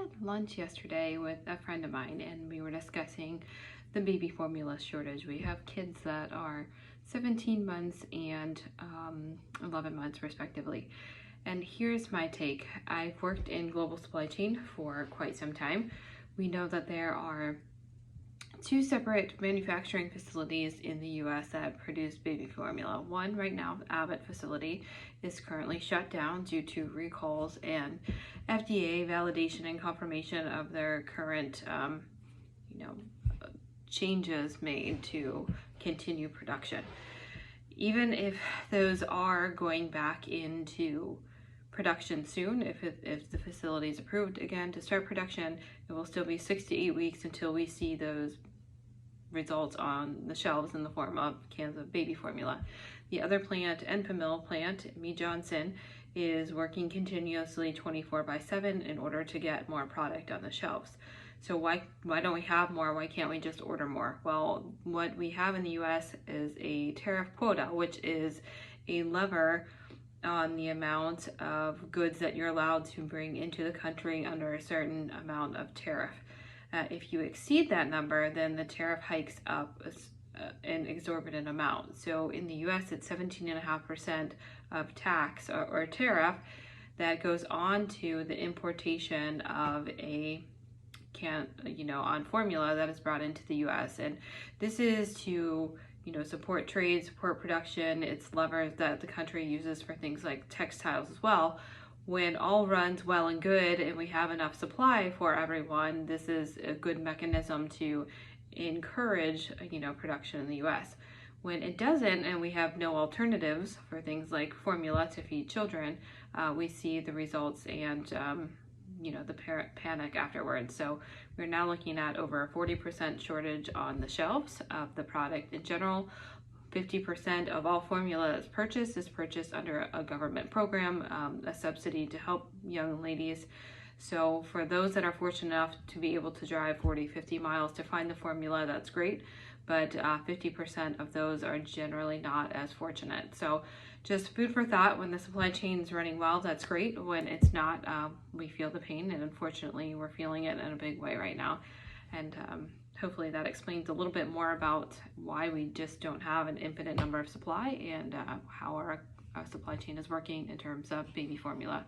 had lunch yesterday with a friend of mine and we were discussing the baby formula shortage. We have kids that are 17 months and 11 months respectively. And here's my take. I've worked in global supply chain for quite some time. We know that there are two separate manufacturing facilities in the US that produce baby formula. One right now, the Abbott facility, is currently shut down due to recalls and FDA validation and confirmation of their current changes made to continue production. Even if those are going back into production soon, if the facility is approved again to start production, it will still be 6 to 8 weeks until we see those results on the shelves in the form of cans of baby formula. The other plant, Enfamil plant, Mead Johnson, is working continuously 24/7 in order to get more product on the shelves. So why don't we have more? Why can't we just order more? Well, what we have in the US is a tariff quota, which is a lever on the amount of goods that you're allowed to bring into the country under a certain amount of tariff. If you exceed that number, then the tariff hikes up an exorbitant amount. So in the US, it's 17.5% of tax or tariff that goes on to the importation of a on formula that is brought into the US. And this is to support trade, support production. It's levers that the country uses for things like textiles as well. When all runs well and good and we have enough supply for everyone, this is a good mechanism to encourage production in the US. When it doesn't and we have no alternatives for things like formula to feed children, we see the results and the panic afterwards. So we're now looking at over a 40% shortage on the shelves of the product in general. 50% of all formula that's purchased is purchased under a government program, a subsidy to help young ladies. So for those that are fortunate enough to be able to drive 40, 50 miles to find the formula, that's great. But 50% of those are generally not as fortunate. So just food for thought. When the supply chain is running well, that's great. When it's not, we feel the pain, and unfortunately we're feeling it in a big way right now. And hopefully that explains a little bit more about why we just don't have an infinite number of supply and how our supply chain is working in terms of baby formula.